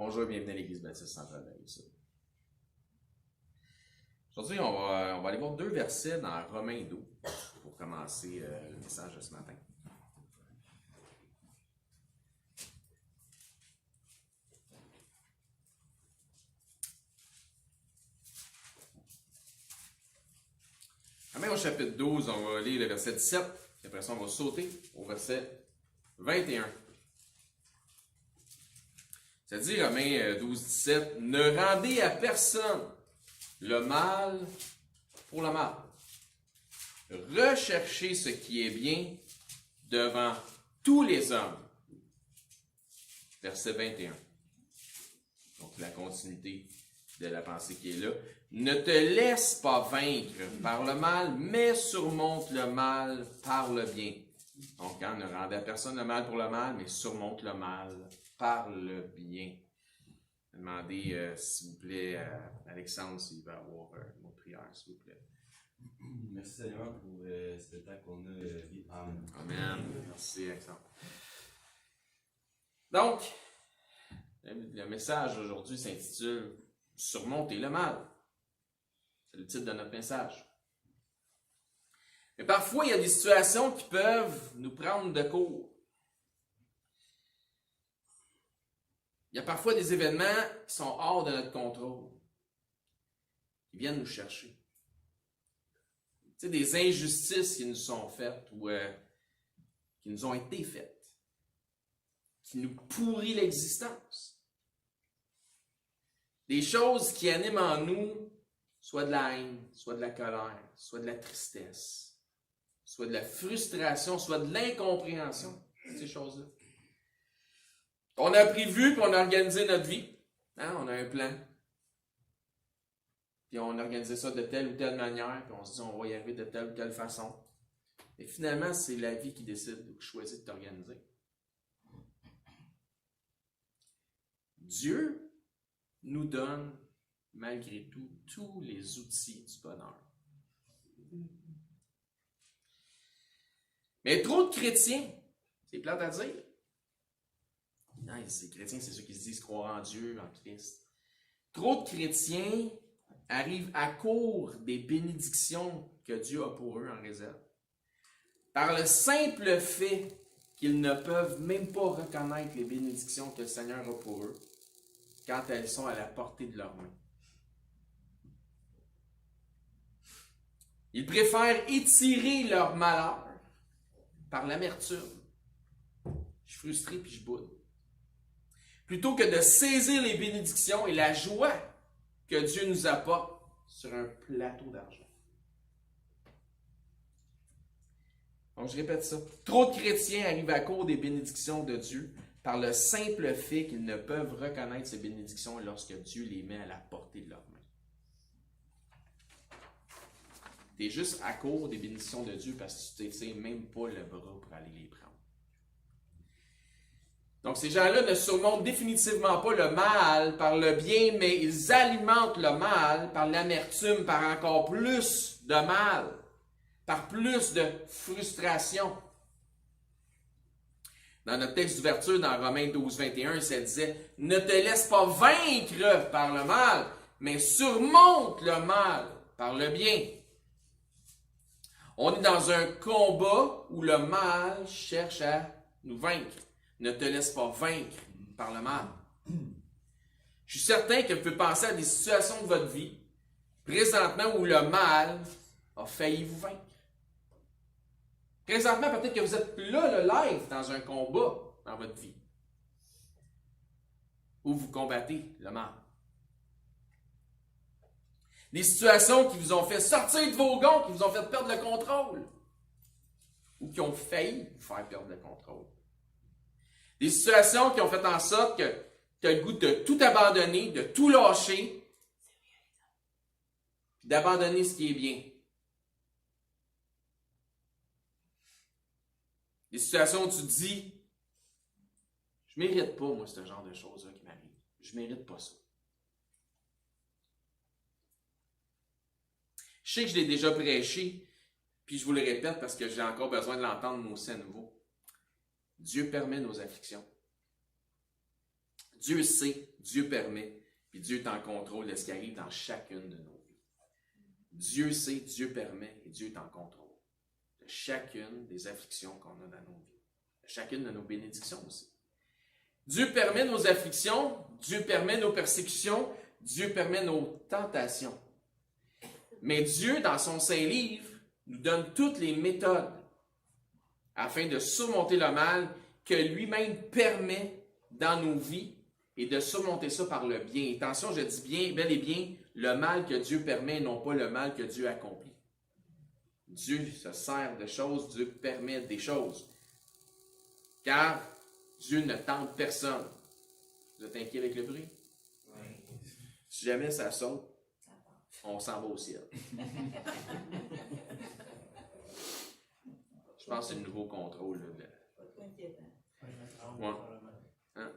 Bonjour et bienvenue à l'Église baptiste centrale de la Rive-Sud. Aujourd'hui, on va aller voir deux versets dans Romains 12 pour commencer le message de ce matin. Romains au chapitre 12, on va lire le verset 17, et après ça, on va sauter au verset 21. Ça dit, Romains 12, 17, « Ne rendez à personne le mal pour le mal. Recherchez ce qui est bien devant tous les hommes. » Verset 21. Donc, la continuité de la pensée qui est là. « Ne te laisse pas vaincre par le mal, mais surmonte le mal par le bien. » Donc, ne rendez à personne le mal pour le mal, mais surmonte le mal par le bien. Demandez, s'il vous plaît, à Alexandre s'il va avoir un mot de prière, s'il vous plaît. Merci Seigneur pour ce temps qu'on a vécu. Amen. Amen. Merci, Alexandre. Donc, le message aujourd'hui s'intitule « Surmonter le mal ». C'est le titre de notre message. Mais parfois, il y a des situations qui peuvent nous prendre de court. Il y a parfois des événements qui sont hors de notre contrôle, qui viennent nous chercher. Tu sais, des injustices qui nous sont faites ou qui nous ont été faites, qui nous pourrissent l'existence. Des choses qui animent en nous soit de la haine, soit de la colère, soit de la tristesse, soit de la frustration, soit de l'incompréhension, ces choses-là. On a prévu, puis on a organisé notre vie. Hein? On a un plan. Puis on a organisé ça de telle ou telle manière, puis on se dit on va y arriver de telle ou telle façon. Et finalement, c'est la vie qui décide ou qui choisit de t'organiser. Dieu nous donne, malgré tout, tous les outils du bonheur. Mais trop de chrétiens, c'est plate à dire. Non, les chrétiens, c'est ceux qui se disent croire en Dieu, en Christ. Trop de chrétiens arrivent à court des bénédictions que Dieu a pour eux en réserve. Par le simple fait qu'ils ne peuvent même pas reconnaître les bénédictions que le Seigneur a pour eux quand elles sont à la portée de leurs mains. Ils préfèrent étirer leur malheur par l'amertume. Je suis frustré puis je boude. Plutôt que de saisir les bénédictions et la joie que Dieu nous apporte sur un plateau d'argent. Donc, je répète ça. Trop de chrétiens arrivent à court des bénédictions de Dieu par le simple fait qu'ils ne peuvent reconnaître ces bénédictions lorsque Dieu les met à la portée de leurs mains. Tu es juste à court des bénédictions de Dieu parce que tu ne t'étires même pas le bras pour aller les prendre. Donc, ces gens-là ne surmontent définitivement pas le mal par le bien, mais ils alimentent le mal par l'amertume, par encore plus de mal, par plus de frustration. Dans notre texte d'ouverture, dans Romains 12, 21, ça disait « Ne te laisse pas vaincre par le mal, mais surmonte le mal par le bien. » On est dans un combat où le mal cherche à nous vaincre. Ne te laisse pas vaincre par le mal. Je suis certain que vous pouvez penser à des situations de votre vie, présentement, où le mal a failli vous vaincre. Présentement, peut-être que vous êtes là, le live, dans un combat dans votre vie, où vous combattez le mal. Des situations qui vous ont fait sortir de vos gonds, qui vous ont fait perdre le contrôle, ou qui ont failli vous faire perdre le contrôle. Des situations qui ont fait en sorte que tu as le goût de tout abandonner, de tout lâcher, d'abandonner ce qui est bien. Des situations où tu te dis, je ne mérite pas, moi, ce genre de choses-là qui m'arrivent. Je ne mérite pas ça. Je sais que je l'ai déjà prêché, puis je vous le répète parce que j'ai encore besoin de l'entendre moi aussi à nouveau. Dieu permet nos afflictions. Dieu sait, Dieu permet, puis Dieu est en contrôle de ce qui arrive dans chacune de nos vies. Dieu sait, Dieu permet, et Dieu est en contrôle de chacune des afflictions qu'on a dans nos vies, de chacune de nos bénédictions aussi. Dieu permet nos afflictions, Dieu permet nos persécutions, Dieu permet nos tentations. Mais Dieu, dans son Saint-Livre, nous donne toutes les méthodes afin de surmonter le mal que lui-même permet dans nos vies et de surmonter ça par le bien. Et attention, je dis bien, bel et bien, le mal que Dieu permet, non pas le mal que Dieu accomplit. Dieu se sert de choses, Dieu permet des choses. Car Dieu ne tente personne. Vous êtes inquiet avec le bruit? Oui. Si jamais ça saute, on s'en va au ciel. Je pense que c'est le nouveau contrôle. Ouais. Hein?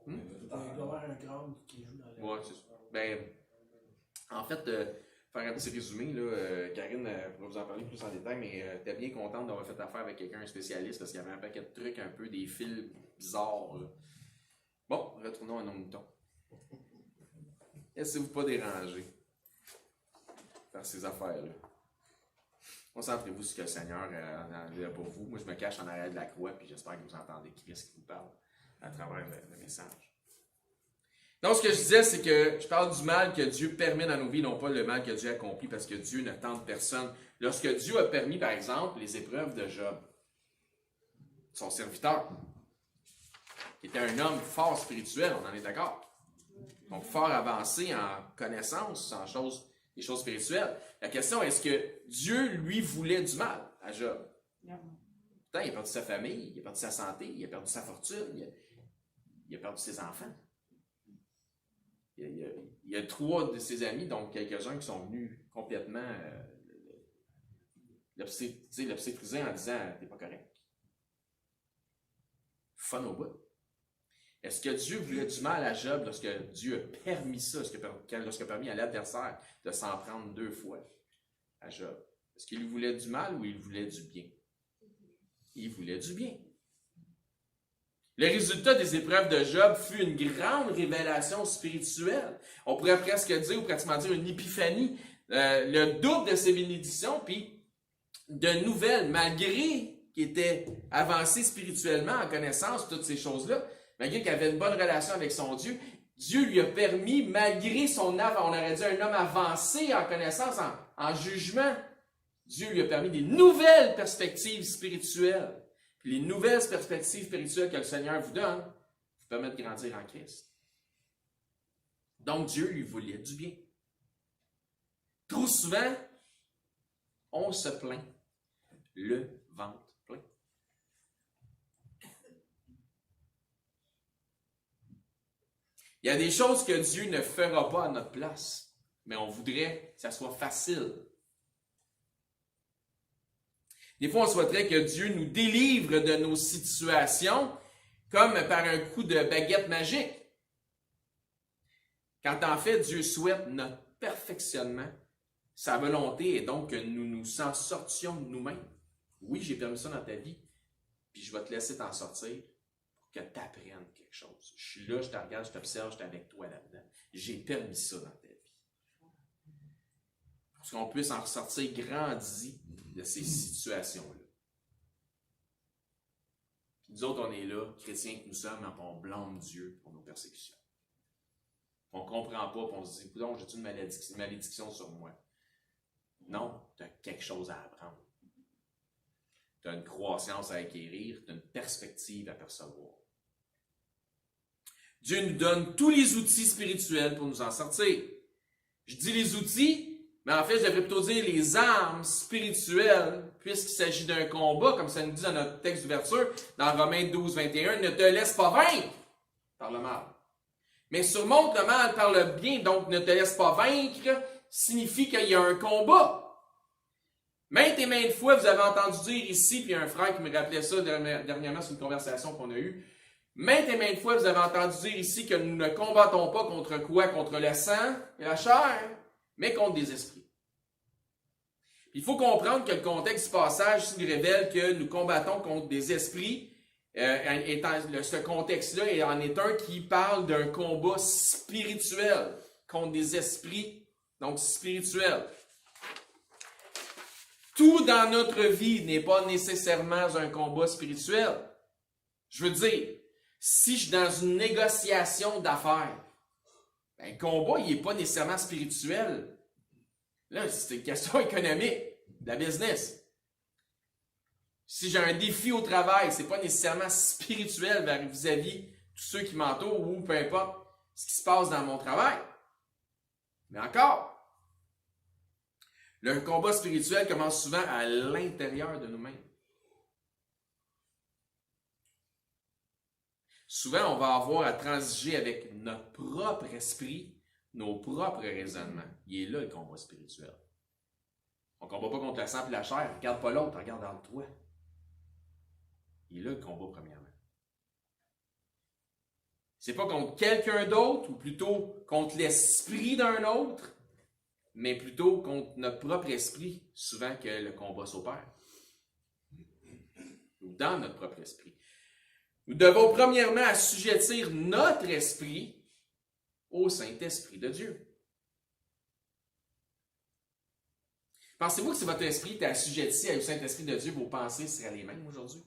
Il doit y avoir un crâne qui joue dans la... Ouais, c'est ça. Ben, en fait, faire un petit résumé, là, Karine va vous en parler plus en détail, mais elle était bien contente d'avoir fait affaire avec quelqu'un, un spécialiste, parce qu'il y avait un paquet de trucs, un peu des fils bizarres. Là. Bon, retournons à nos moutons. Laissez-vous pas déranger par ces affaires-là. Concentrez-vous sur ce que le Seigneur a pour vous. Moi, je me cache en arrière de la croix, puis j'espère que vous entendez Christ qui vous parle à travers le message. Donc, ce que je disais, c'est que je parle du mal que Dieu permet dans nos vies, non pas le mal que Dieu accomplit, parce que Dieu ne tente personne. Lorsque Dieu a permis, par exemple, les épreuves de Job, son serviteur, qui était un homme fort spirituel, on en est d'accord. Donc, fort avancé en connaissance, des choses spirituelles. La question, est-ce que Dieu, lui, voulait du mal à Job? Non. Pourtant, il a perdu sa famille, il a perdu sa santé, il a perdu sa fortune, il a perdu ses enfants. Il y a 3 de ses amis, donc quelques-uns qui sont venus complètement l'obsétriser en disant « T'es pas correct ». Fun au bout. Est-ce que Dieu voulait du mal à Job lorsque Dieu a permis ça, lorsqu'il a permis à l'adversaire de s'en prendre 2 fois à Job? Est-ce qu'il voulait du mal ou il voulait du bien? Il voulait du bien. Le résultat des épreuves de Job fut une grande révélation spirituelle. On pourrait presque dire, ou pratiquement dire, une épiphanie. Le double de ses bénédictions, puis de nouvelles, malgré qu'il était avancé spirituellement, en connaissance, toutes ces choses-là, malgré qu'il avait une bonne relation avec son Dieu, Dieu lui a permis, malgré son âge, on aurait dit un homme avancé en connaissance, en jugement, Dieu lui a permis des nouvelles perspectives spirituelles. Puis les nouvelles perspectives spirituelles que le Seigneur vous donne vous permettent de grandir en Christ. Donc Dieu lui voulait du bien. Trop souvent, on se plaint, le ventre plein. Il y a des choses que Dieu ne fera pas à notre place, mais on voudrait que ça soit facile. Des fois, on souhaiterait que Dieu nous délivre de nos situations comme par un coup de baguette magique. Quand en fait, Dieu souhaite notre perfectionnement, sa volonté est donc que nous nous en sortions de nous-mêmes. Oui, j'ai permis ça dans ta vie, puis je vais te laisser t'en sortir pour que tu apprennes quelque chose. Je suis là, je te regarde, je t'observe, je suis avec toi là-dedans. J'ai permis ça dans ta vie. Pour qu'on puisse en ressortir grandi de ces situations-là. Puis nous autres, on est là, chrétiens que nous sommes, on blâme Dieu pour nos persécutions. On ne comprend pas, puis on se dit, coudonc, j'ai-tu une malédiction sur moi? Non, tu as quelque chose à apprendre. Tu as une croissance à acquérir, tu as une perspective à percevoir. Dieu nous donne tous les outils spirituels pour nous en sortir. Je dis les outils, mais en fait, je devrais plutôt dire les armes spirituelles, puisqu'il s'agit d'un combat, comme ça nous dit dans notre texte d'ouverture, dans Romains 12, 21, ne te laisse pas vaincre par le mal. Mais surmonte le mal par le bien, donc ne te laisse pas vaincre, signifie qu'il y a un combat. Maintes et maintes fois, vous avez entendu dire ici, puis il y a un frère qui me rappelait ça dernièrement sur une conversation qu'on a eue, maintes et maintes fois, vous avez entendu dire ici que nous ne combattons pas contre quoi? Contre le sang et la chair, mais contre des esprits. Il faut comprendre que le contexte du passage ici nous révèle que nous combattons contre des esprits ce contexte-là en est un qui parle d'un combat spirituel contre des esprits, donc spirituels. Tout dans notre vie n'est pas nécessairement un combat spirituel. Je veux dire, si je suis dans une négociation d'affaires, ben, le combat, il n'est pas nécessairement spirituel. Là, c'est une question économique, de la business. Si j'ai un défi au travail, c'est pas nécessairement spirituel vis-à-vis tous ceux qui m'entourent ou peu importe ce qui se passe dans mon travail. Mais encore, le combat spirituel commence souvent à l'intérieur de nous-mêmes. Souvent, on va avoir à transiger avec notre propre esprit, nos propres raisonnements. Il est là le combat spirituel. On ne combat pas contre le sang et la chair. Regarde pas l'autre, regarde dans toi. Il est là le combat, premièrement. C'est pas contre quelqu'un d'autre, ou plutôt contre l'esprit d'un autre, mais plutôt contre notre propre esprit, souvent que le combat s'opère. Ou dans notre propre esprit. Nous devons premièrement assujettir notre esprit au Saint-Esprit de Dieu. Pensez-vous que si votre esprit était assujetti au Saint-Esprit de Dieu, vos pensées seraient les mêmes aujourd'hui?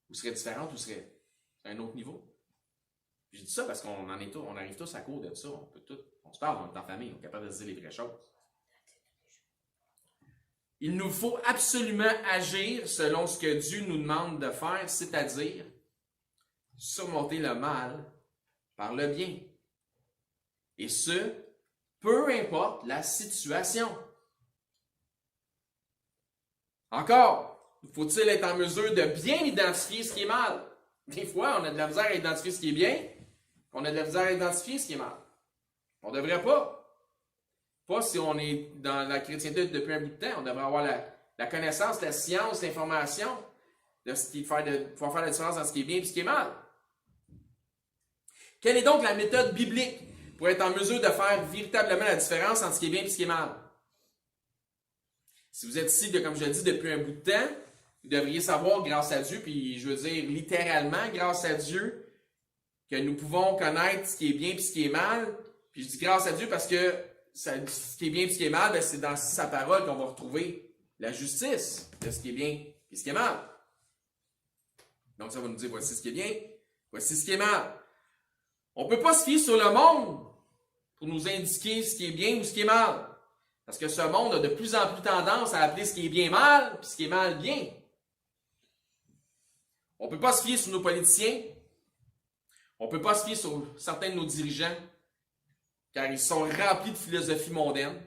Ou seraient différentes, ou seraient à un autre niveau? Je dis ça parce qu'on arrive tous à court de ça. On se parle, on est en famille, on est capable de se dire les vraies choses. Il nous faut absolument agir selon ce que Dieu nous demande de faire, c'est-à-dire surmonter le mal par le bien. Et ce, peu importe la situation. Encore, faut-il être en mesure de bien identifier ce qui est mal? Des fois, on a de la misère à identifier ce qui est bien, on a de la misère à identifier ce qui est mal. On ne devrait pas. Pas si on est dans la chrétienté depuis un bout de temps. On devrait avoir la connaissance, la science, l'information de ce qui pouvoir faire la différence entre ce qui est bien et ce qui est mal. Quelle est donc la méthode biblique pour être en mesure de faire véritablement la différence entre ce qui est bien et ce qui est mal? Si vous êtes ici, comme je l'ai dit, depuis un bout de temps, vous devriez savoir, grâce à Dieu, puis je veux dire littéralement, grâce à Dieu, que nous pouvons connaître ce qui est bien et ce qui est mal. Puis je dis grâce à Dieu parce que ce qui est bien et ce qui est mal, c'est dans sa parole qu'on va retrouver la justice de ce qui est bien et ce qui est mal. Donc ça va nous dire voici ce qui est bien, voici ce qui est mal. On ne peut pas se fier sur le monde pour nous indiquer ce qui est bien ou ce qui est mal. Parce que ce monde a de plus en plus tendance à appeler ce qui est bien mal, puis ce qui est mal bien. On ne peut pas se fier sur nos politiciens. On ne peut pas se fier sur certains de nos dirigeants, car ils sont remplis de philosophie mondaine.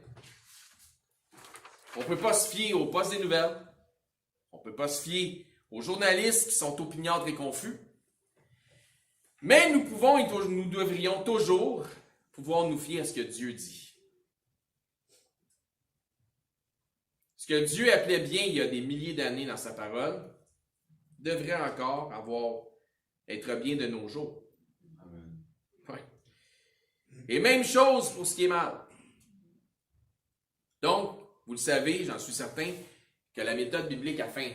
On ne peut pas se fier aux postes des nouvelles. On ne peut pas se fier aux journalistes qui sont opiniâtres et confus. Mais nous devrions toujours pouvoir nous fier à ce que Dieu dit. Ce que Dieu appelait bien il y a des milliers d'années dans sa parole, devrait encore être bien de nos jours. Amen. Ouais. Et même chose pour ce qui est mal. Donc, vous le savez, j'en suis certain, que la méthode biblique afin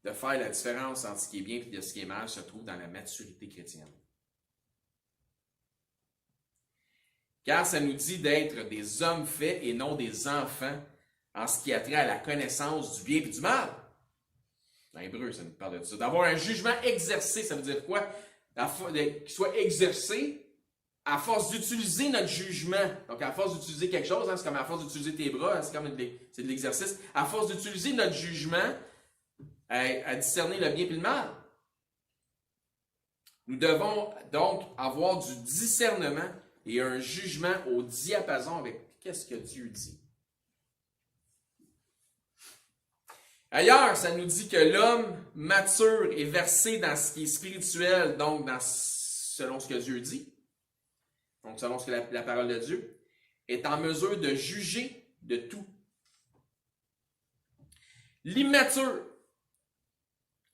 de faire la différence entre ce qui est bien et ce qui est mal se trouve dans la maturité chrétienne. Car ça nous dit d'être des hommes faits et non des enfants en ce qui a trait à la connaissance du bien et du mal. Dans Hébreu, ça nous parle de ça. D'avoir un jugement exercé, ça veut dire quoi? Qu'il soit exercé à force d'utiliser notre jugement. Donc, à force d'utiliser quelque chose, c'est comme à force d'utiliser tes bras, c'est de l'exercice. À force d'utiliser notre jugement à discerner le bien et le mal. Nous devons donc avoir du discernement et un jugement au diapason avec qu'est-ce que Dieu dit. Ailleurs, ça nous dit que l'homme mature est versé dans ce qui est spirituel, donc selon ce que Dieu dit, donc selon ce que la parole de Dieu, est en mesure de juger de tout. L'immature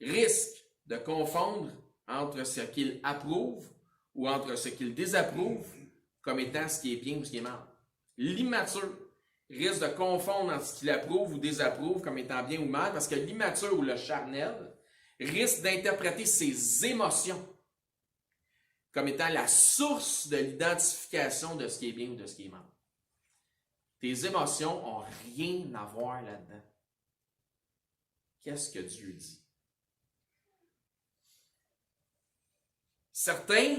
risque de confondre entre ce qu'il approuve ou entre ce qu'il désapprouve comme étant ce qui est bien ou ce qui est mal. L'immature risque de confondre entre ce qu'il approuve ou désapprouve comme étant bien ou mal, parce que l'immature ou le charnel risque d'interpréter ses émotions comme étant la source de l'identification de ce qui est bien ou de ce qui est mal. Tes émotions n'ont rien à voir là-dedans. Qu'est-ce que Dieu dit? Certains,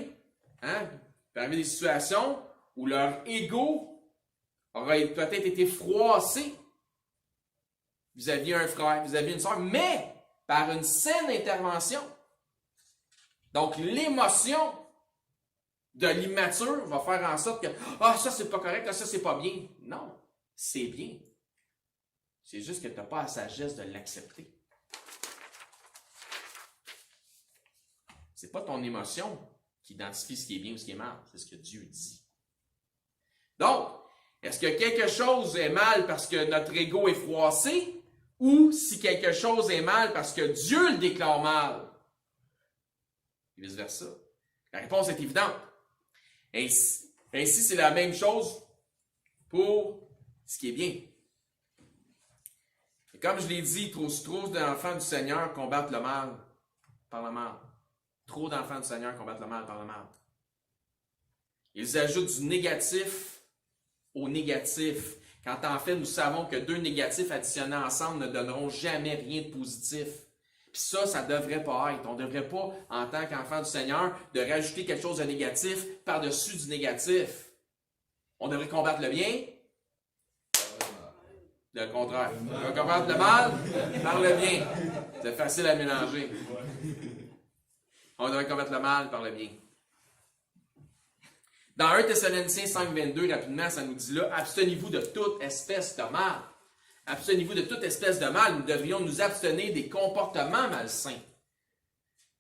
parmi des situations où leur ego aurait peut-être été froissé vis-à-vis un frère, vis-à-vis une soeur, mais par une saine intervention. Donc, l'émotion de l'immature va faire en sorte que « Ah, ça, c'est pas correct, ça, c'est pas bien. » Non, c'est bien. C'est juste que tu n'as pas la sagesse de l'accepter. C'est pas ton émotion qui identifie ce qui est bien ou ce qui est mal. C'est ce que Dieu dit. Donc, est-ce que quelque chose est mal parce que notre ego est froissé ou si quelque chose est mal parce que Dieu le déclare mal? Et vice-versa. La réponse est évidente. Ainsi, c'est la même chose pour ce qui est bien. Et comme je l'ai dit, trop d'enfants du Seigneur combattent le mal par le mal. Trop d'enfants du Seigneur combattent le mal par le mal. Ils ajoutent du négatif au négatif, quand en fait nous savons que deux négatifs additionnés ensemble ne donneront jamais rien de positif. Puis ça ne devrait pas être. On ne devrait pas, en tant qu'enfant du Seigneur, de rajouter quelque chose de négatif par-dessus du négatif. On devrait combattre le bien. Le contraire. On devrait combattre le mal par le bien. C'est facile à mélanger. On devrait combattre le mal par le bien. Dans 1 Thessaloniciens 5,22, rapidement, ça nous dit là, abstenez-vous de toute espèce de mal. Abstenez-vous de toute espèce de mal. Nous devrions nous abstenir des comportements malsains.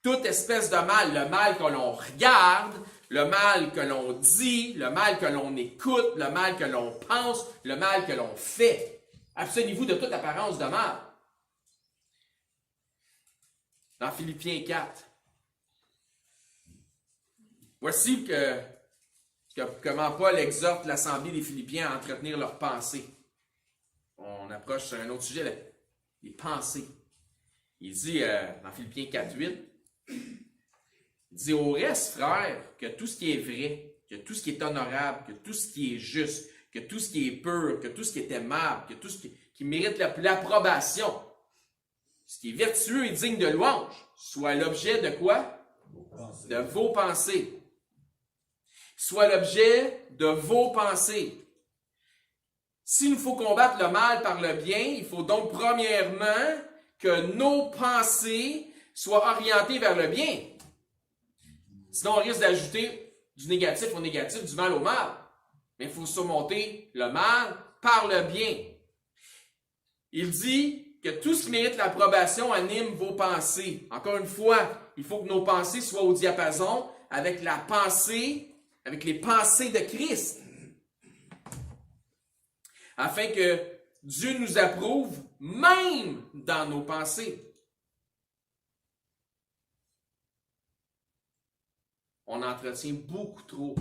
Toute espèce de mal, le mal que l'on regarde, le mal que l'on dit, le mal que l'on écoute, le mal que l'on pense, le mal que l'on fait. Abstenez-vous de toute apparence de mal. Dans Philippiens 4. Voici comment Paul exhorte l'assemblée des Philippiens à entretenir leurs pensées. On approche sur un autre sujet, les pensées. Il dit dans Philippiens 4,8, il dit au reste, frères, que tout ce qui est vrai, que tout ce qui est honorable, que tout ce qui est juste, que tout ce qui est pur, que tout ce qui est aimable, que tout ce qui mérite l'approbation, ce qui est vertueux et digne de louange, soit l'objet de quoi? De vos pensées. Soit l'objet de vos pensées. S'il nous faut combattre le mal par le bien, il faut donc premièrement que nos pensées soient orientées vers le bien. Sinon, on risque d'ajouter du négatif au négatif, du mal au mal. Mais il faut surmonter le mal par le bien. Il dit que tout ce qui mérite l'approbation anime vos pensées. Encore une fois, il faut que nos pensées soient au diapason avec la pensée, avec les pensées de Christ. Afin que Dieu nous approuve même dans nos pensées. On entretient beaucoup trop.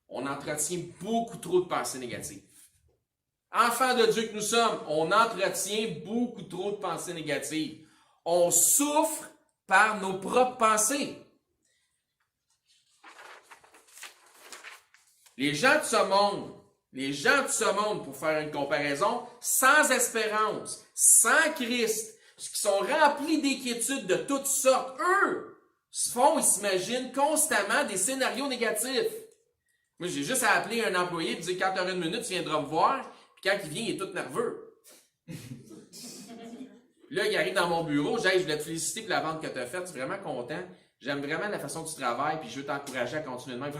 On entretient beaucoup trop de pensées négatives. Enfants de Dieu que nous sommes, on entretient beaucoup trop de pensées négatives. On souffre par nos propres pensées. Les gens de ce monde, pour faire une comparaison, sans espérance, sans Christ, qui sont remplis d'inquiétudes de toutes sortes, eux, ils s'imaginent constamment des scénarios négatifs. Moi, j'ai juste à appeler un employé et dire, quand tu auras une minute, tu viendras me voir, puis quand il vient, il est tout nerveux. Là, il arrive dans mon bureau, je voulais te féliciter pour la vente que tu as faite, je suis vraiment content, j'aime vraiment la façon dont tu travailles, puis je veux t'encourager à continuer de même.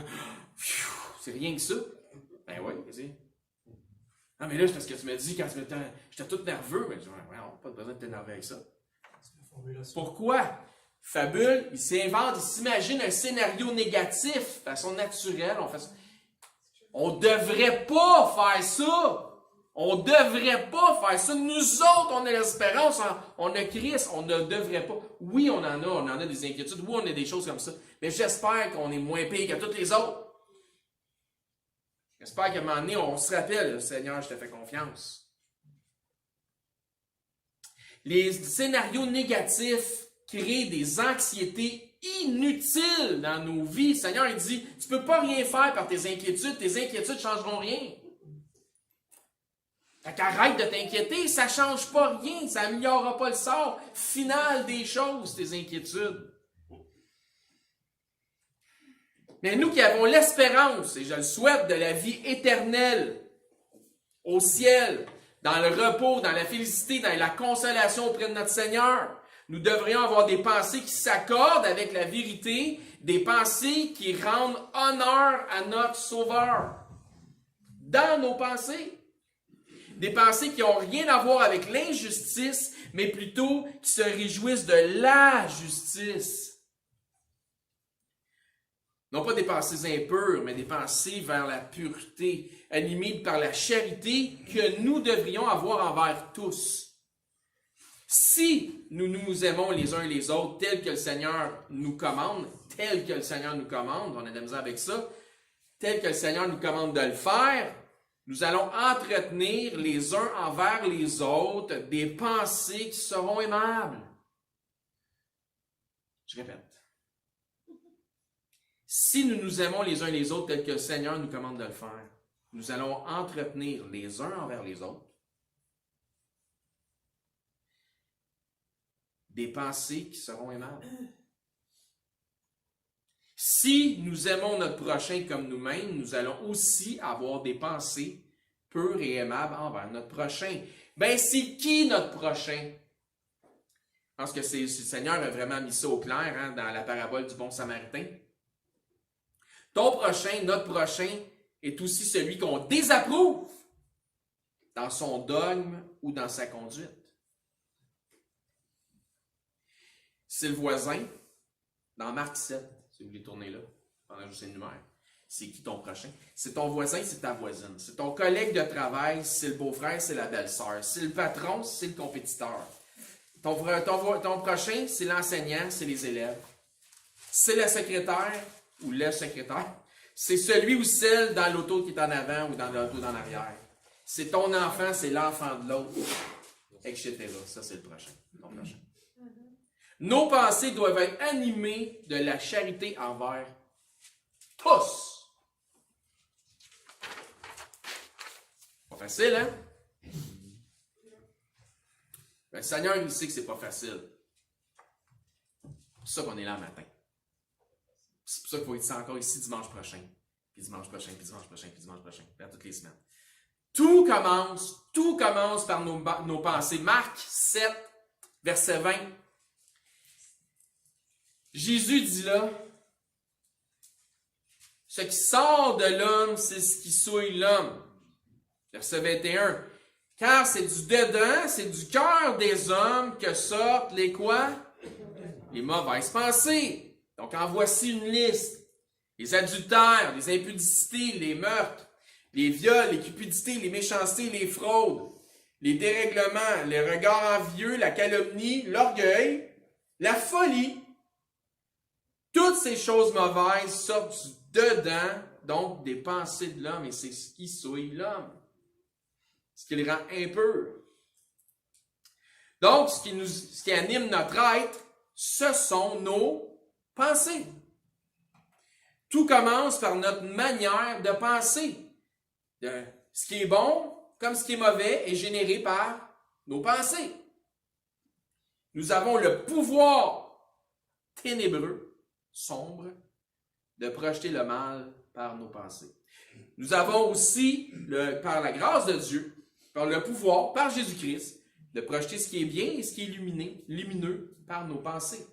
C'est rien que ça. Ben oui, vas-y. Ah, mais là, c'est parce que tu m'as dit quand j'étais tout nerveux. Mais je dis, ouais, on n'a pas besoin de t'énerver avec ça. Pourquoi? Fabule, il s'imagine un scénario négatif, de façon naturelle. On devrait pas faire ça. On devrait pas faire ça. Nous autres, on a l'espérance, on a Christ, on ne devrait pas. Oui, on en a des inquiétudes. Oui, on a des choses comme ça. Mais j'espère qu'on est moins pire que tous les autres. J'espère qu'à un moment donné, on se rappelle, Seigneur, je te fais confiance. Les scénarios négatifs créer des anxiétés inutiles dans nos vies. Le Seigneur, il dit, tu ne peux pas rien faire par tes inquiétudes ne changeront rien. Fait qu'arrête de t'inquiéter, ça ne change pas rien, ça n'améliorera pas le sort final des choses, tes inquiétudes. Mais nous qui avons l'espérance, et je le souhaite, de la vie éternelle, au ciel, dans le repos, dans la félicité, dans la consolation auprès de notre Seigneur, nous devrions avoir des pensées qui s'accordent avec la vérité, des pensées qui rendent honneur à notre Sauveur. Dans nos pensées. Des pensées qui n'ont rien à voir avec l'injustice, mais plutôt qui se réjouissent de la justice. Non pas des pensées impures, mais des pensées vers la pureté, animées par la charité que nous devrions avoir envers tous. Si nous nous aimons les uns les autres tel que le Seigneur nous commande, on a de la misère avec ça, tel que le Seigneur nous commande de le faire, nous allons entretenir les uns envers les autres des pensées qui seront aimables. Je répète. Si nous nous aimons les uns les autres tel que le Seigneur nous commande de le faire, nous allons entretenir les uns envers les autres des pensées qui seront aimables. Si nous aimons notre prochain comme nous-mêmes, nous allons aussi avoir des pensées pures et aimables envers notre prochain. Ben, c'est qui notre prochain? Je pense que le Seigneur a vraiment mis ça au clair dans la parabole du bon Samaritain. Ton prochain, notre prochain, est aussi celui qu'on désapprouve dans son dogme ou dans sa conduite. C'est le voisin, dans Marc 7, si vous voulez tourner là, pendant que je vous énumère. C'est qui ton prochain? C'est ton voisin, c'est ta voisine. C'est ton collègue de travail, c'est le beau-frère, c'est la belle-sœur. C'est le patron, c'est le compétiteur. Ton prochain, c'est l'enseignant, c'est les élèves. C'est la secrétaire ou le secrétaire. C'est celui ou celle dans l'auto qui est en avant ou dans l'auto dans l'arrière. C'est ton enfant, c'est l'enfant de l'autre, etc. Ça, c'est le prochain. Ton prochain. Nos pensées doivent être animées de la charité envers tous. Pas facile, hein? Le Seigneur, il sait que c'est pas facile. C'est pour ça qu'on est là le matin. C'est pour ça qu'il faut être encore ici dimanche prochain. Puis dimanche prochain, puis dimanche prochain, puis dimanche prochain. Puis à toutes les semaines. Tout commence par nos pensées. Marc 7, verset 20. Jésus dit là, ce qui sort de l'homme, c'est ce qui souille l'homme. Verset 21. Car c'est du dedans, c'est du cœur des hommes que sortent les quoi? Les mauvaises pensées. Donc, en voici une liste. Les adultères, les impudicités, les meurtres, les viols, les cupidités, les méchancetés, les fraudes, les dérèglements, les regards envieux, la calomnie, l'orgueil, la folie. Toutes ces choses mauvaises sortent du dedans, donc des pensées de l'homme, et c'est ce qui souille l'homme. Ce qui le rend impur. Donc, ce qui anime notre être, ce sont nos pensées. Tout commence par notre manière de penser. Ce qui est bon, comme ce qui est mauvais, est généré par nos pensées. Nous avons le pouvoir ténébreux, sombre, de projeter le mal par nos pensées. Nous avons aussi, par la grâce de Dieu, par le pouvoir, par Jésus-Christ, de projeter ce qui est bien et ce qui est lumineux par nos pensées.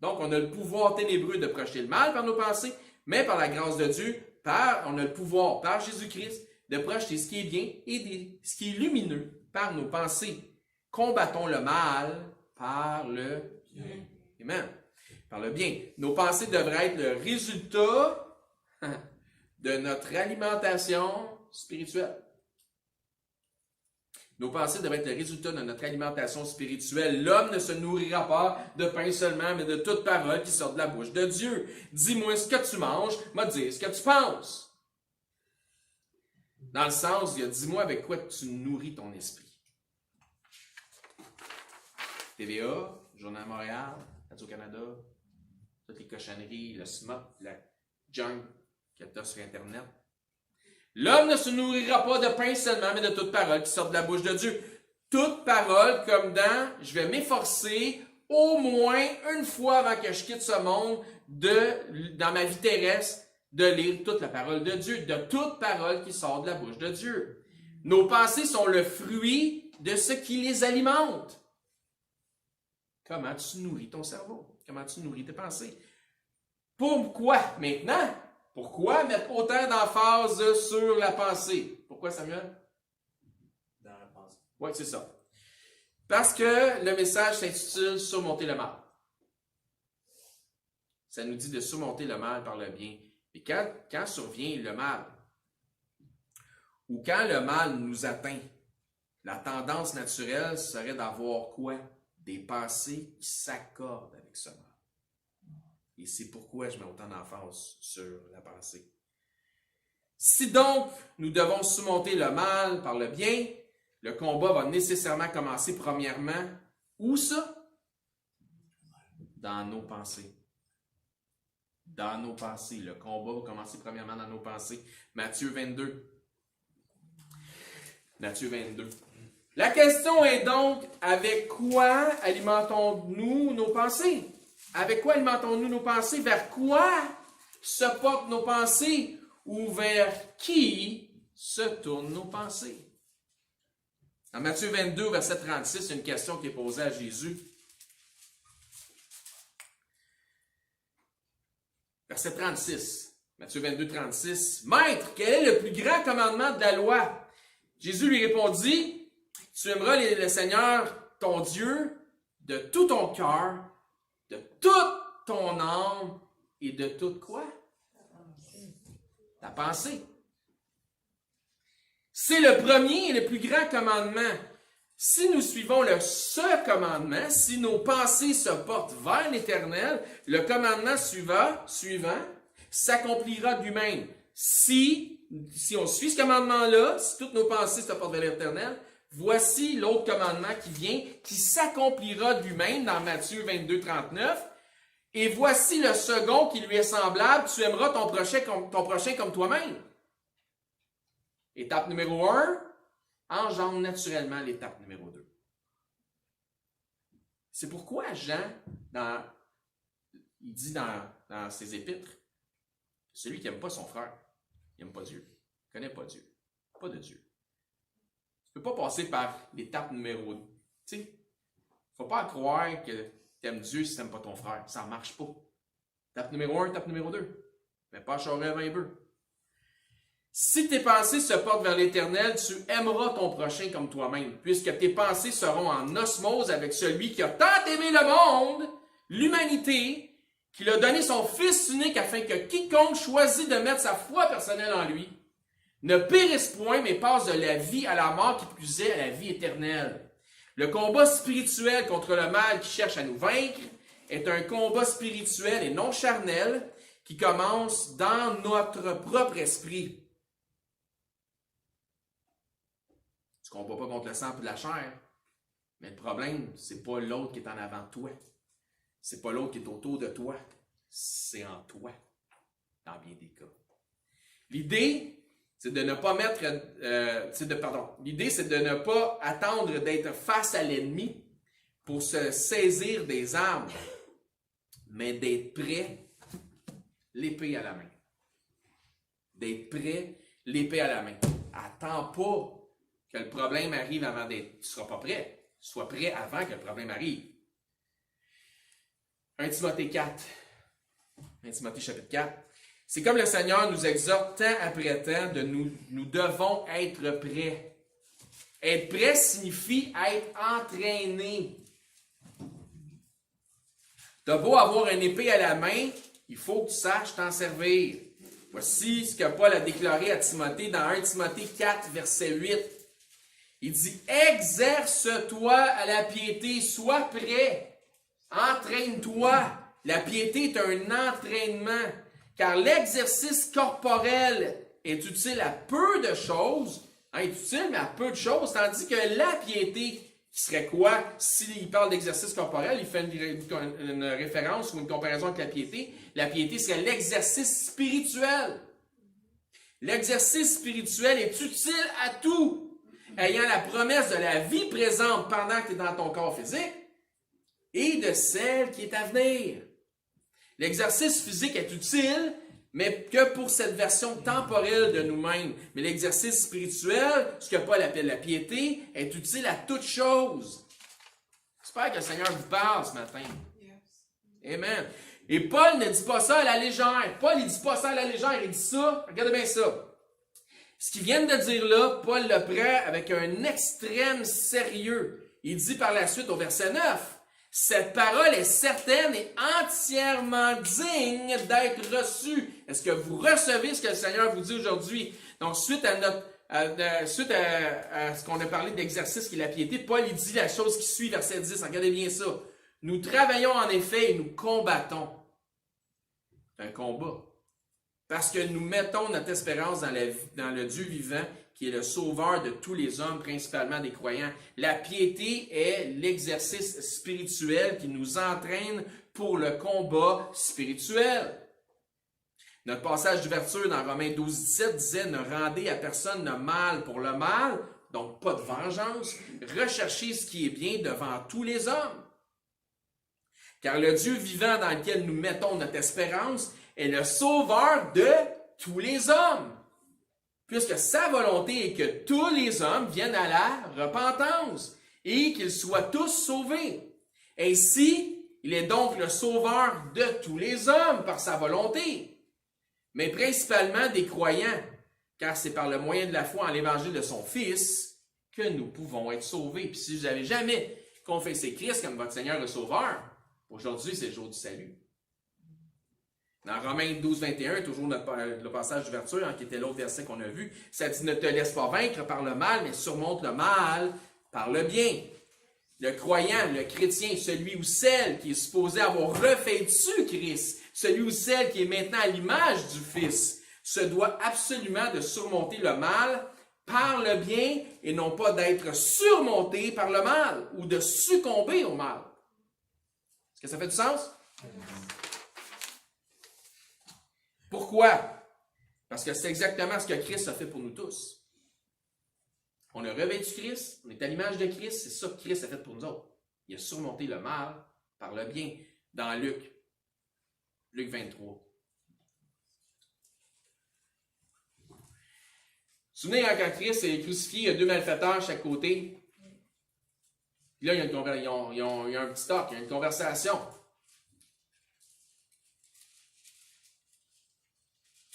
Donc, on a le pouvoir ténébreux de projeter le mal par nos pensées, mais par la grâce de Dieu, on a le pouvoir, par Jésus-Christ, de projeter ce qui est bien et ce qui est lumineux par nos pensées. Combattons le mal par le bien. Amen. Par le bien. Nos pensées devraient être le résultat de notre alimentation spirituelle. Nos pensées devraient être le résultat de notre alimentation spirituelle. L'homme ne se nourrira pas de pain seulement, mais de toute parole qui sort de la bouche de Dieu. Dis-moi ce que tu manges, m'a dit ce que tu penses. Dans le sens, il y a dis-moi avec quoi tu nourris ton esprit. TVA, Journal de Montréal, Radio-Canada, toutes les cochonneries, le smut, la junk que tu as sur Internet. L'homme ne se nourrira pas de pain seulement, mais de toute parole qui sort de la bouche de Dieu. Toute parole, comme dans « je vais m'efforcer au moins une fois avant que je quitte ce monde, dans ma vie terrestre, de lire toute la parole de Dieu, de toute parole qui sort de la bouche de Dieu. » Nos pensées sont le fruit de ce qui les alimente. Comment tu nourris ton cerveau? Comment tu nourris tes pensées? Pourquoi maintenant? Pourquoi mettre autant d'emphase sur la pensée? Pourquoi, Samuel? Dans la pensée. Oui, c'est ça. Parce que le message s'intitule « Surmonter le mal ». Ça nous dit de surmonter le mal par le bien. Et quand survient le mal, ou quand le mal nous atteint, la tendance naturelle serait d'avoir quoi? Des pensées qui s'accordent avec ce mal. Et c'est pourquoi je mets autant d'emphase sur la pensée. Si donc nous devons surmonter le mal par le bien, le combat va nécessairement commencer premièrement, où ça? Dans nos pensées. Dans nos pensées. Le combat va commencer premièrement dans nos pensées. Matthieu 22. Matthieu 22. La question est donc, avec quoi alimentons-nous nos pensées? Avec quoi alimentons-nous nos pensées? Vers quoi se portent nos pensées? Ou vers qui se tournent nos pensées? Dans Matthieu 22, verset 36, il y a une question qui est posée à Jésus. Verset 36. Matthieu 22, 36. « Maître, quel est le plus grand commandement de la loi? » Jésus lui répondit, « Tu aimeras le Seigneur, ton Dieu, de tout ton cœur, de toute ton âme et de toute quoi? Ta pensée. » C'est le premier et le plus grand commandement. Si nous suivons ce commandement, si nos pensées se portent vers l'Éternel, le commandement suivant s'accomplira de lui-même. Si on suit ce commandement-là, si toutes nos pensées se portent vers l'Éternel, voici l'autre commandement qui vient, qui s'accomplira de lui-même dans Matthieu 22, 39. Et voici le second qui lui est semblable, tu aimeras ton prochain comme toi-même. Étape numéro 1, engendre naturellement l'étape numéro 2. C'est pourquoi Jean, il dit dans ses épîtres, celui qui n'aime pas son frère, il n'aime pas Dieu, il ne connaît pas Dieu, pas de Dieu. Tu ne peux pas passer par l'étape numéro 2. Tu sais, il ne faut pas croire que tu aimes Dieu si tu n'aimes pas ton frère. Ça ne marche pas. Étape numéro 1, étape numéro 2. Mais pas charrer 20 bœufs. Si tes pensées se portent vers l'Éternel, tu aimeras ton prochain comme toi-même, puisque tes pensées seront en osmose avec celui qui a tant aimé le monde, l'humanité, qu'il a donné son Fils unique afin que quiconque choisit de mettre sa foi personnelle en lui ne périsse point, mais passe de la vie à la mort, qui plus est à la vie éternelle. Le combat spirituel contre le mal qui cherche à nous vaincre est un combat spirituel et non charnel qui commence dans notre propre esprit. Tu ne combats pas contre le sang et la chair. Mais le problème, c'est pas l'autre qui est en avant de toi. C'est pas l'autre qui est autour de toi. C'est en toi, dans bien des cas. L'idée, c'est de ne pas l'idée, c'est de ne pas attendre d'être face à l'ennemi pour se saisir des armes, mais d'être prêt, l'épée à la main. D'être prêt, l'épée à la main. Attends pas que le problème arrive avant d'être... Tu ne seras pas prêt. Sois prêt avant que le problème arrive. 1 Timothée 4. 1 Timothée chapitre 4. C'est comme le Seigneur nous exhorte temps après temps de nous devons être prêts. Être prêt signifie être entraîné. Tu as beau avoir une épée à la main, il faut que tu saches t'en servir. Voici ce que Paul a déclaré à Timothée dans 1 Timothée 4, verset 8. Il dit, exerce-toi à la piété, sois prêt, entraîne-toi. La piété est un entraînement, car l'exercice corporel est utile à peu de choses, est utile, mais à peu de choses, tandis que la piété qui serait quoi? S'il parle d'exercice corporel, il fait une référence ou une comparaison avec la piété. La piété serait l'exercice spirituel. L'exercice spirituel est utile à tout, ayant la promesse de la vie présente pendant que tu es dans ton corps physique et de celle qui est à venir. L'exercice physique est utile, mais que pour cette version temporelle de nous-mêmes. Mais l'exercice spirituel, ce que Paul appelle la piété, est utile à toute chose. J'espère que le Seigneur vous parle ce matin. Amen. Et Paul ne dit pas ça à la légère. Paul, il dit pas ça à la légère. Il dit ça, regardez bien ça. Ce qu'il vient de dire là, Paul le prend avec un extrême sérieux. Il dit par la suite au verset 9, « Cette parole est certaine et entièrement digne d'être reçue. » Est-ce que vous recevez ce que le Seigneur vous dit aujourd'hui? Donc, suite à ce qu'on a parlé d'exercice qui est la piété, Paul il dit la chose qui suit, verset 10. Regardez bien ça. « Nous travaillons en effet et nous combattons. » C'est un combat. Parce que nous mettons notre espérance dans le Dieu vivant, qui est le sauveur de tous les hommes, principalement des croyants. La piété est l'exercice spirituel qui nous entraîne pour le combat spirituel. Notre passage d'ouverture dans Romains 12, 17 disait « Ne rendez à personne le mal pour le mal », donc pas de vengeance, recherchez ce qui est bien devant tous les hommes. Car le Dieu vivant dans lequel nous mettons notre espérance est le sauveur de tous les hommes, puisque sa volonté est que tous les hommes viennent à la repentance et qu'ils soient tous sauvés. Ainsi, il est donc le sauveur de tous les hommes par sa volonté, mais principalement des croyants, car c'est par le moyen de la foi en l'évangile de son Fils que nous pouvons être sauvés. Puis si vous n'avez jamais confessé Christ comme votre Seigneur et Sauveur, aujourd'hui c'est le jour du salut. Dans Romains 12, 21, toujours le passage d'ouverture, qui était l'autre verset qu'on a vu, ça dit « Ne te laisse pas vaincre par le mal, mais surmonte le mal par le bien. » Le croyant, le chrétien, celui ou celle qui est supposé avoir revêtu Christ, celui ou celle qui est maintenant à l'image du Fils, se doit absolument de surmonter le mal par le bien et non pas d'être surmonté par le mal ou de succomber au mal. Est-ce que ça fait du sens? Pourquoi? Parce que c'est exactement ce que Christ a fait pour nous tous. On a revêtu Christ, on est à l'image de Christ, c'est ça que Christ a fait pour nous autres. Il a surmonté le mal par le bien. Dans Luc 23. Vous vous souvenez, quand Christ est crucifié, il y a deux malfaiteurs à chaque côté. Puis là, il y a un petit talk, il y a une conversation.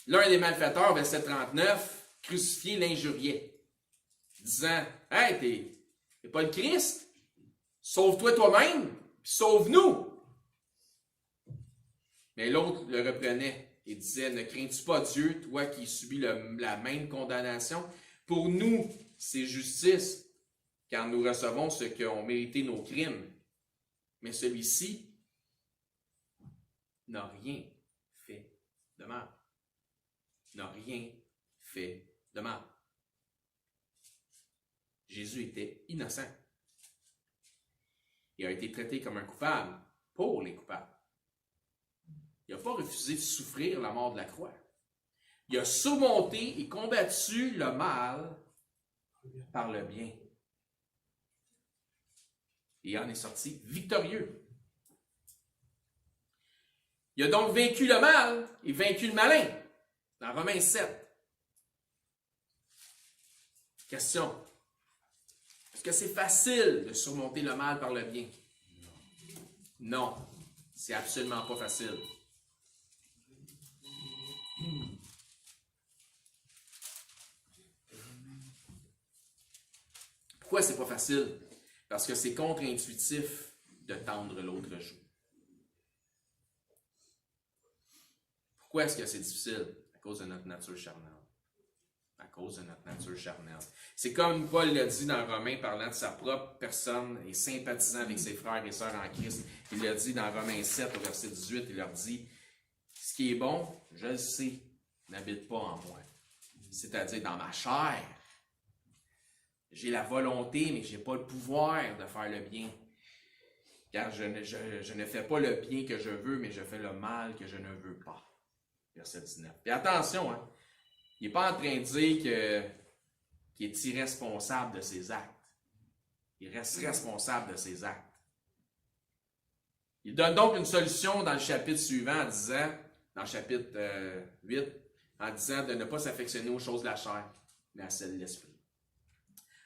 L'un des malfaiteurs, verset 39, crucifié l'injuriait, disant « Hey, t'es pas le Christ? Sauve-toi toi-même, puis sauve-nous! » Mais l'autre le reprenait et disait « Ne crains-tu pas Dieu, toi qui subis la même condamnation? Pour nous, c'est justice, car nous recevons ce qu'ont mérité nos crimes. Mais celui-ci n'a rien fait de mal. » N'a rien fait de mal. Jésus était innocent. Il a été traité comme un coupable pour les coupables. Il n'a pas refusé de souffrir la mort de la croix. Il a surmonté et combattu le mal par le bien. Et il en est sorti victorieux. Il a donc vaincu le mal et vaincu le malin. Dans Romains 7. Question. Est-ce que c'est facile de surmonter le mal par le bien? Non. C'est absolument pas facile. Pourquoi c'est pas facile? Parce que c'est contre-intuitif de tendre l'autre joue. Pourquoi est-ce que c'est difficile? À cause de notre nature charnelle. À cause de notre nature charnelle. C'est comme Paul l'a dit dans Romains, parlant de sa propre personne et sympathisant avec ses frères et sœurs en Christ. Il l'a dit dans Romains 7, au verset 18, il leur dit « Ce qui est bon, je le sais, n'habite pas en moi. » C'est-à-dire dans ma chair. J'ai la volonté, mais je n'ai pas le pouvoir de faire le bien. Car je ne fais pas le bien que je veux, mais je fais le mal que je ne veux pas. Verset 19. Puis attention, hein, il n'est pas en train de dire qu'il est irresponsable de ses actes. Il reste responsable de ses actes. Il donne donc une solution dans le chapitre suivant en disant, dans le chapitre 8, en disant de ne pas s'affectionner aux choses de la chair, mais à celles de l'esprit.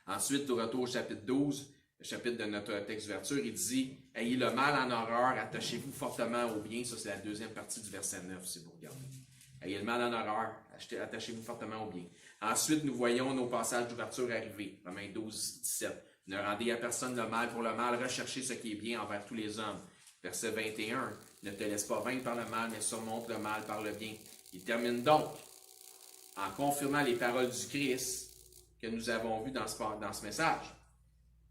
Ensuite, au retour au chapitre 12, le chapitre de notre texte d'ouverture, il dit « Ayez le mal en horreur, attachez-vous fortement au bien. » Ça, c'est la deuxième partie du verset 9, si vous regardez. « Ayez le mal en horreur, attachez-vous fortement au bien. » Ensuite, nous voyons nos passages d'ouverture arriver. Romains 12, 17. « Ne rendez à personne le mal pour le mal, recherchez ce qui est bien envers tous les hommes. » Verset 21. « Ne te laisse pas vaincre par le mal, mais surmonte le mal par le bien. » Il termine donc en confirmant les paroles du Christ que nous avons vues dans ce message.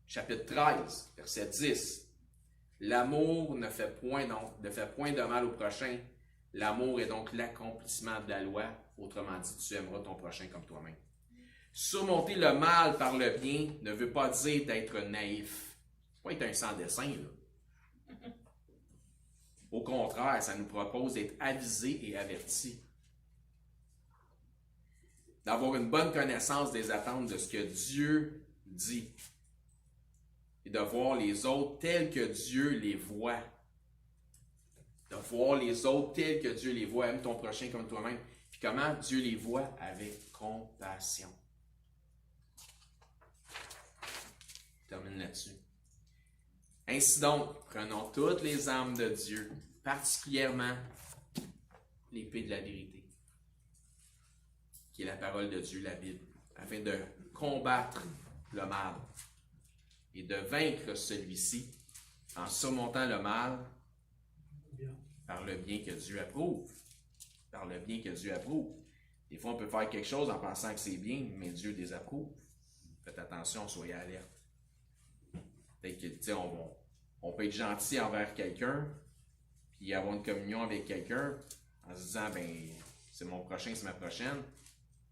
Chapitre 13, verset 10. « L'amour ne fait point de mal au prochain. L'amour est donc l'accomplissement de la loi. Autrement dit, tu aimeras ton prochain comme toi-même. » Surmonter le mal par le bien ne veut pas dire d'être naïf. Pas être un sans-dessin, là. Au contraire, ça nous propose d'être avisés et avertis. D'avoir une bonne connaissance des attentes de ce que Dieu dit. Et de voir les autres tels que Dieu les voit. De voir les autres tels que Dieu les voit. Aime ton prochain comme toi-même. Puis comment Dieu les voit? Avec compassion. Je termine là-dessus. Ainsi donc, prenons toutes les armes de Dieu, particulièrement l'épée de la vérité, qui est la parole de Dieu, la Bible, afin de combattre le mal et de vaincre celui-ci en surmontant le mal par le bien que Dieu approuve. Par le bien que Dieu approuve. Des fois, on peut faire quelque chose en pensant que c'est bien, mais Dieu désapprouve. Faites attention, soyez alerte. Peut-être que, tu sais, on peut être gentil envers quelqu'un, puis avoir une communion avec quelqu'un en se disant, ben, c'est mon prochain, c'est ma prochaine,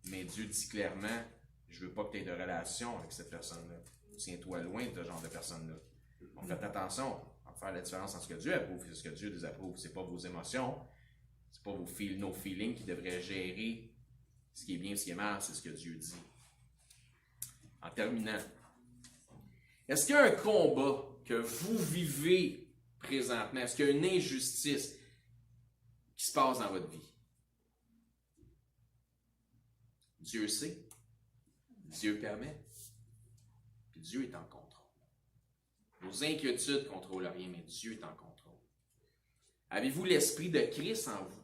mais Dieu dit clairement, je veux pas que tu aies de relation avec cette personne-là. Tiens-toi loin de ce genre de personne-là. Donc, faites attention à faire la différence entre ce que Dieu approuve et ce que Dieu désapprouve. C'est pas vos émotions, c'est pas nos feelings qui devraient gérer ce qui est bien et ce qui est mal, c'est ce que Dieu dit. En terminant, est-ce qu'il y a un combat que vous vivez présentement? Est-ce qu'il y a une injustice qui se passe dans votre vie? Dieu sait, Dieu permet, puis Dieu est en contrôle. Nos inquiétudes ne contrôlent rien, mais Dieu est en contrôle. Avez-vous l'esprit de Christ en vous?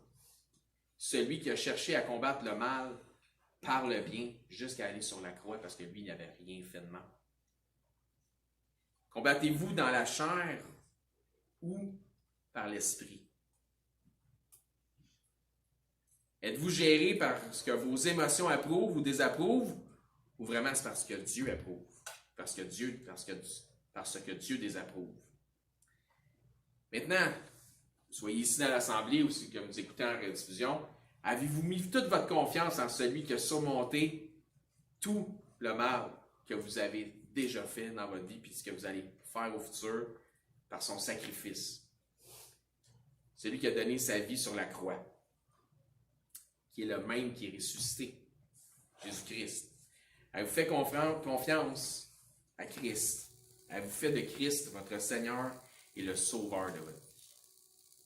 Celui qui a cherché à combattre le mal par le bien jusqu'à aller sur la croix parce que lui, il n'avait rien fait de mal. Combattez-vous dans la chair ou par l'esprit? Êtes-vous géré par ce que vos émotions approuvent ou désapprouvent, ou vraiment c'est parce que Dieu approuve, parce que Dieu désapprouve? Maintenant, soyez ici dans l'Assemblée ou si que vous écoutez en rediffusion, avez-vous mis toute votre confiance en celui qui a surmonté tout le mal que vous avez déjà fait dans votre vie, puis ce que vous allez faire au futur par son sacrifice? Celui qui a donné sa vie sur la croix, qui est le même qui est ressuscité, Jésus-Christ. Avez-vous fait confiance à Christ? Avez-vous fait de Christ votre Seigneur et le Sauveur de votre vie?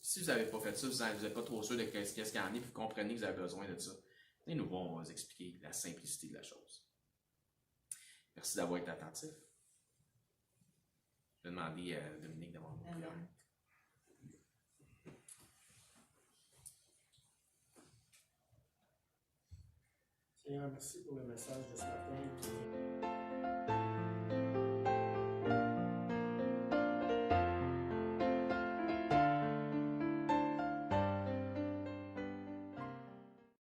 Si vous n'avez pas fait ça, vous n'êtes pas trop sûr de qu'est-ce qu'il y en a, puis vous comprenez que vous avez besoin de ça. Et nous allons vous expliquer la simplicité de la chose. Merci d'avoir été attentif. Je vais demander à Dominique d'avoir mon prière. Seigneur, merci pour le message de ce matin.